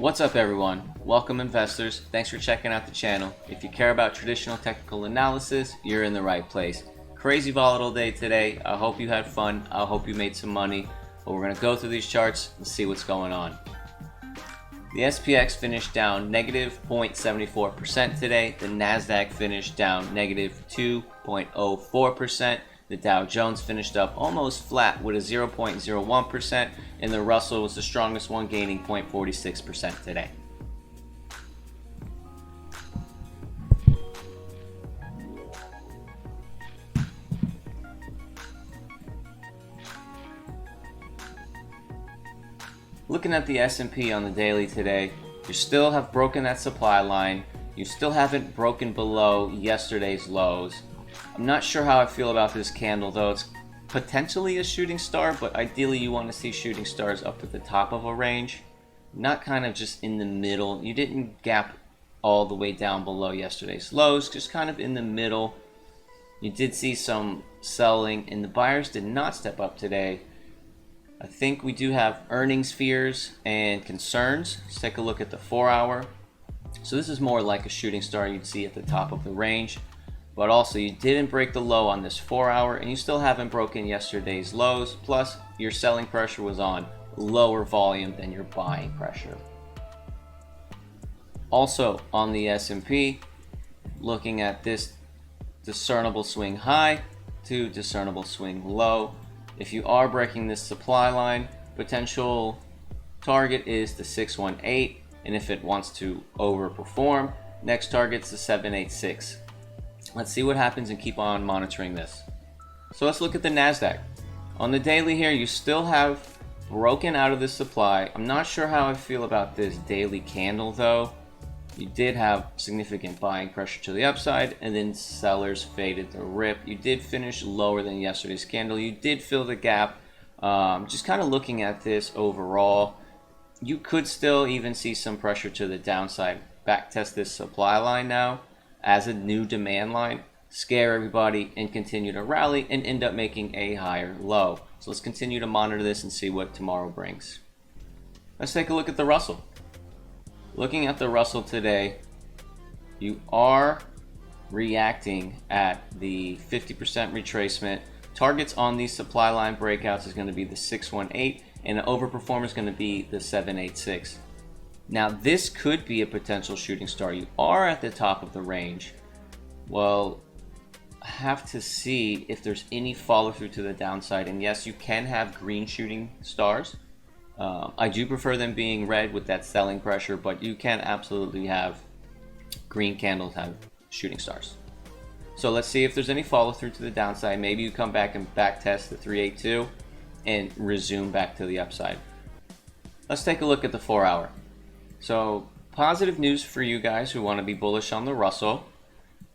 What's up everyone? Welcome investors. Thanks for checking out the channel. If you care about traditional technical analysis, you're in the right place. Crazy volatile day today. I hope you had fun. I hope you made some money. But we're going to go through these charts and see what's going on. The SPX finished down negative 0.74% today. The Nasdaq finished down negative 2.04%. The Dow Jones finished up almost flat with a 0.01%, and the Russell was the strongest one, gaining 0.46% today. Looking at the S&P on the daily today, you still have broken that supply line. You still haven't broken below yesterday's lows. I'm not sure how I feel about this candle though. It's potentially a shooting star, but ideally you want to see shooting stars up at the top of a range, not kind of just in the middle. You didn't gap all the way down below yesterday's lows, just kind of in the middle. You did see some selling, and the buyers did not step up today. I think we do have earnings fears and concerns. Let's take a look at the 4-hour. So this is more like a shooting star you'd see at the top of the range. But also you didn't break the low on this 4-hour, and you still haven't broken yesterday's lows. Plus your selling pressure was on lower volume than your buying pressure. Also on the S&P, looking at this discernible swing high to discernible swing low. If you are breaking this supply line, potential target is the 618, and if it wants to overperform, next target's the 786. Let's see what happens and keep on monitoring this. So let's look at the Nasdaq. On the daily here, you still have broken out of this supply. I'm not sure how I feel about this daily candle though. You did have significant buying pressure to the upside, and then sellers faded the rip. You did finish lower than yesterday's candle. You did fill the gap. Just kind of looking at this overall, you could still even see some pressure to the downside. Back test this supply line now as a new demand line, scare everybody, and continue to rally and end up making a higher low. So let's continue to monitor this and see what tomorrow brings. Let's take a look at the Russell. Looking at the Russell today, you are reacting at the 50% retracement. Targets on these supply line breakouts is going to be the 618, and an overperformer is going to be the 786. Now this could be a potential shooting star. You are at the top of the range. Well, I have to see if there's any follow through to the downside, and yes, you can have green shooting stars. I do prefer them being red with that selling pressure, but you can absolutely have green candles have shooting stars. So let's see if there's any follow through to the downside. Maybe you come back and back test the 382 and resume back to the upside. Let's take a look at the 4-hour. So positive news for you guys who want to be bullish on the Russell,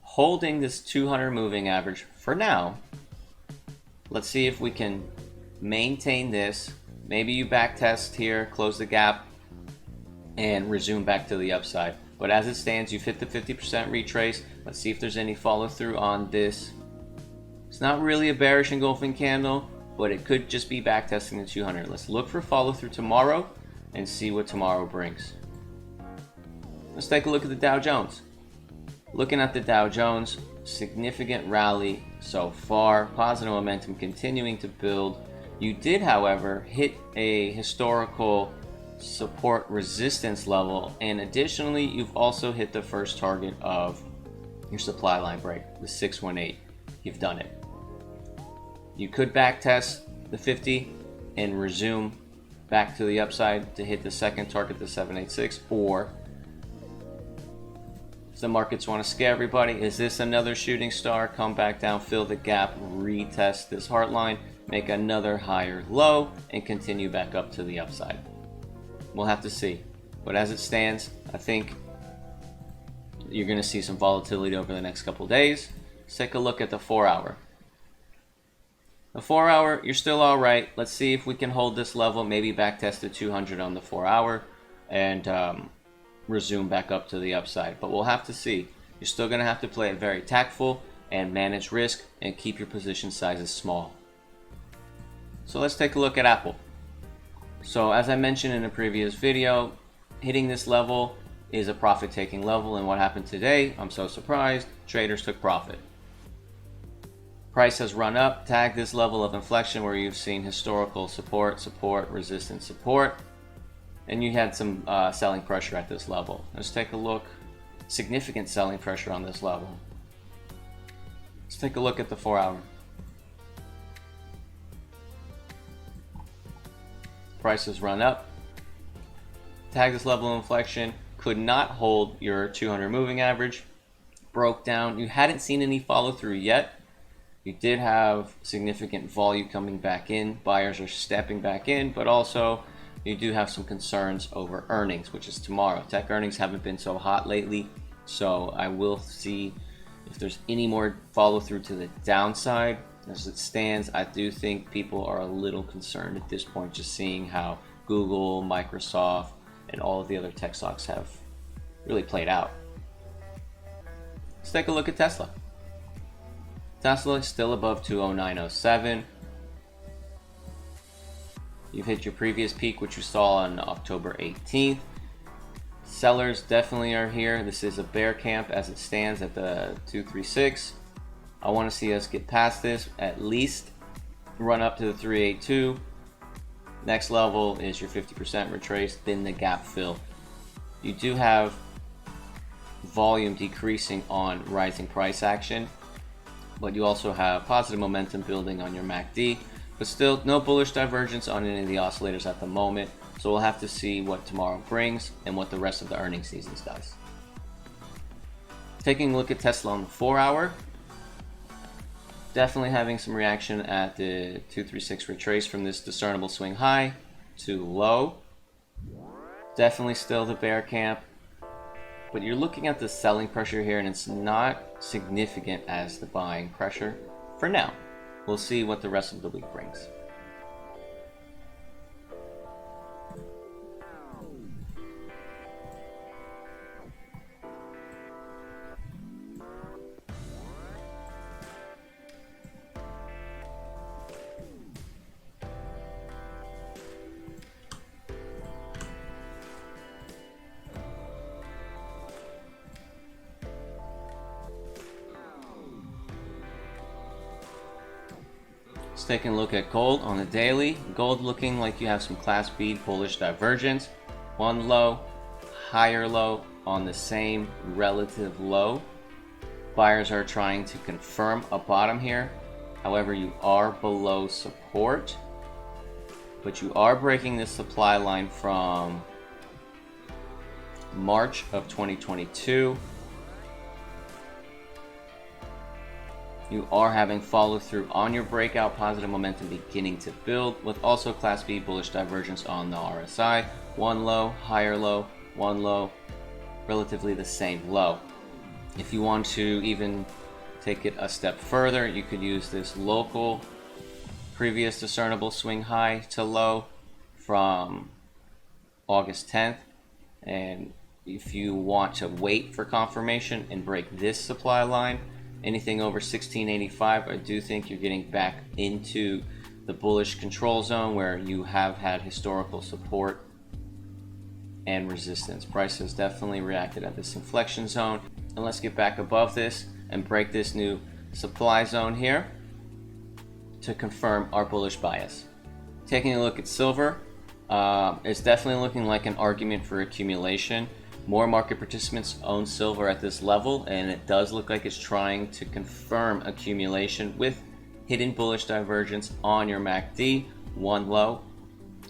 holding this 200 moving average for now. Let's see if we can maintain this. Maybe you back test here, close the gap, and resume back to the upside. But as it stands, you've hit the 50% retrace. Let's see if there's any follow through on this. It's not really a bearish engulfing candle, but it could just be back testing the 200. Let's look for follow through tomorrow and see what tomorrow brings. Let's take a look at the Dow Jones. Looking at the Dow Jones, significant rally so far, positive momentum continuing to build. You did, however, hit a historical support resistance level, and additionally, you've also hit the first target of your supply line break, the 618. You've done it. You could back test the 50 and resume back to the upside to hit the second target, the 786, or if the markets want to scare everybody, is this another shooting star? Come back down, fill the gap, retest this heart line, make another higher low, and continue back up to the upside. We'll have to see. But as it stands, I think you're going to see some volatility over the next couple days. Let's take a look at the 4-hour. The 4-hour, you're still all right. Let's see if we can hold this level, maybe back test the 200 on the 4-hour, and resume back up to the upside. But we'll have to see. You're still going to have to play it very tactful and manage risk and keep your position sizes small. So let's take a look at Aapl. So as I mentioned in a previous video, hitting this level is a profit taking level, and what happened today, I'm so surprised, traders took profit. Price has run up, tagged this level of inflection where you've seen historical support, resistance, support, and you had some selling pressure at this level. Let's take a look. Significant selling pressure on this level. Let's take a look at the 4 hour. Price has run up, tagged this level of inflection, could not hold your 200 moving average, broke down. You hadn't seen any follow through yet. You did have significant volume coming back in. Buyers are stepping back in, but also you do have some concerns over earnings, which is tomorrow. Tech earnings haven't been so hot lately, so I will see if there's any more follow through to the downside. As it stands, I do think people are a little concerned at this point, just seeing how Google, Microsoft, and all of the other tech stocks have really played out. Let's take a look at Tesla. Tesla is still above 209.07. You've hit your previous peak, which you saw on October 18th. Sellers definitely are here. This is a bear camp as it stands at the 236. I want to see us get past this, at least run up to the 382. Next level is your 50% retrace, then the gap fill. You do have volume decreasing on rising price action, but you also have positive momentum building on your MACD, but still no bullish divergence on any of the oscillators at the moment. So we'll have to see what tomorrow brings and what the rest of the earnings season does. Taking a look at Tesla on the 4 hour, definitely having some reaction at the 236 retrace from this discernible swing high to low. Definitely still the bear camp, but you're looking at the selling pressure here and it's not significant as the buying pressure for now. We'll see what the rest of the week brings. Let's take a look at gold on the daily. Gold looking like you have some Class B bullish divergence. One low, higher low on the same relative low. Buyers are trying to confirm a bottom here. However, you are below support, but you are breaking this supply line from March of 2022. You are having follow through on your breakout, positive momentum beginning to build, with also Class B bullish divergence on the RSI. One low, higher low, one low, relatively the same low. If you want to even take it a step further, you could use this local previous discernible swing high to low from August 10th. And if you want to wait for confirmation and break this supply line, anything over 1685, I do think you're getting back into the bullish control zone where you have had historical support and resistance. Price has definitely reacted at this inflection zone. And let's get back above this and break this new supply zone here to confirm our bullish bias. Taking a look at silver, it's definitely looking like an argument for accumulation. More market participants own silver at this level, and it does look like it's trying to confirm accumulation with hidden bullish divergence on your MACD. One low,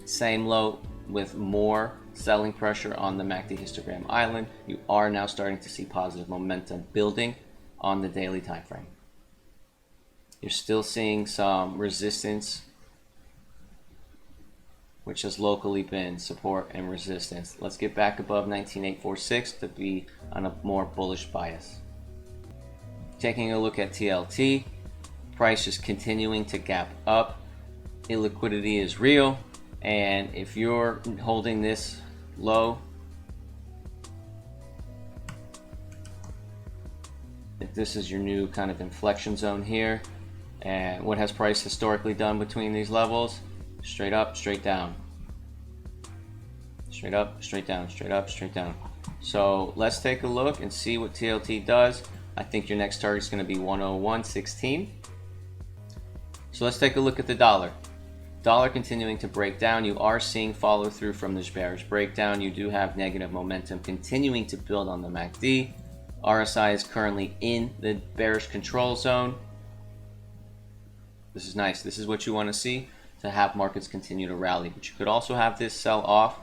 same low with more selling pressure on the MACD histogram island. You are now starting to see positive momentum building on the daily time frame. You're still seeing some resistance, which has locally been support and resistance. Let's get back above 19846 to be on a more bullish bias. Taking a look at TLT, price is continuing to gap up. Illiquidity is real, and if you're holding this low, if this is your new kind of inflection zone here, and what has price historically done between these levels? Straight up, straight down. straight up, straight down, straight up, straight down. So let's take a look and see what TLT does. I think your next target is going to be 101.16. So let's take a look at the dollar. Dollar continuing to break down. You are seeing follow through from this bearish breakdown. You do have negative momentum continuing to build on the MACD. RSI is currently in the bearish control zone. This is nice. This is what you want to see, to have markets continue to rally. But you could also have this sell off,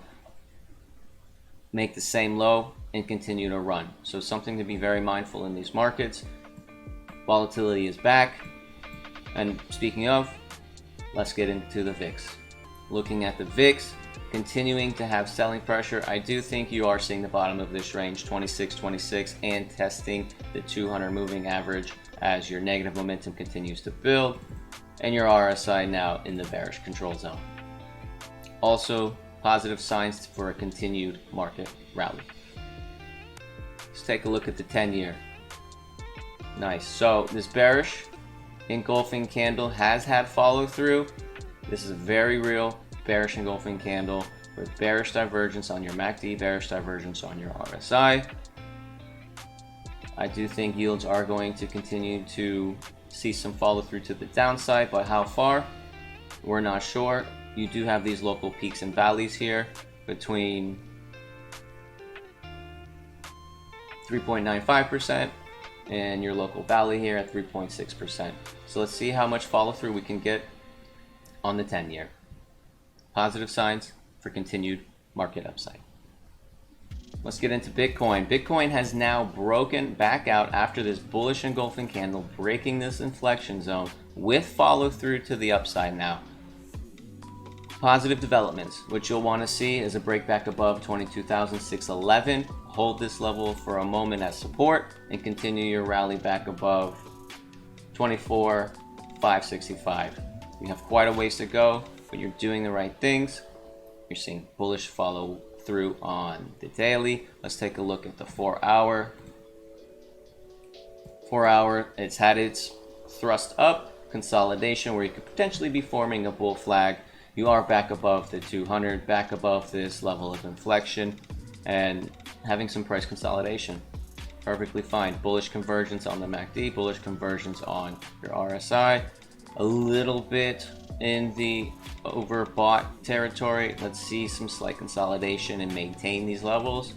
make the same low, and continue to run. So something to be very mindful in these markets. Volatility is back. And speaking of, let's get into the VIX. Looking at the VIX, continuing to have selling pressure. I do think you are seeing the bottom of this range, 26, and testing the 200 moving average as your negative momentum continues to build, and your RSI now in the bearish control zone. Also, positive signs for a continued market rally. Let's take a look at the 10-year. Nice. So this bearish engulfing candle has had follow through. This is a very real bearish engulfing candle with bearish divergence on your MACD, bearish divergence on your RSI. I do think yields are going to continue to see some follow through to the downside, but how far, we're not sure. You do have these local peaks and valleys here between 3.95% and your local valley here at 3.6%. So let's see how much follow through we can get on the 10-year. Positive signs for continued market upside. Let's get into Bitcoin. Bitcoin has now broken back out after this bullish engulfing candle, breaking this inflection zone with follow through to the upside now. Positive developments, which you'll want to see is a break back above 22,611. Hold this level for a moment as support and continue your rally back above 24,565. You have quite a ways to go, but you're doing the right things. You're seeing bullish follow through on the daily. Let's take a look at the 4-hour. 4-hour, it's had its thrust up consolidation where you could potentially be forming a bull flag. You are back above the 200, back above this level of inflection, and having some price consolidation. Perfectly fine. Bullish convergence on the MACD, bullish convergence on your RSI. A little bit in the overbought territory. Let's see some slight consolidation and maintain these levels,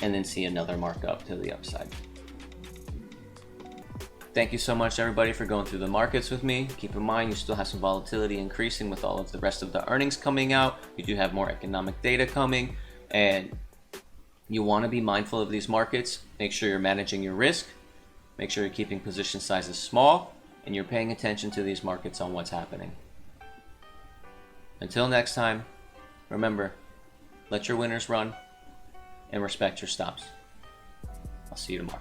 and then see another markup to the upside. Thank you so much, everybody, for going through the markets with me. Keep in mind, you still have some volatility increasing with all of the rest of the earnings coming out. You do have more economic data coming, and you want to be mindful of these markets. Make sure you're managing your risk. Make sure you're keeping position sizes small, and you're paying attention to these markets on what's happening. Until next time, remember, let your winners run and respect your stops. I'll see you tomorrow.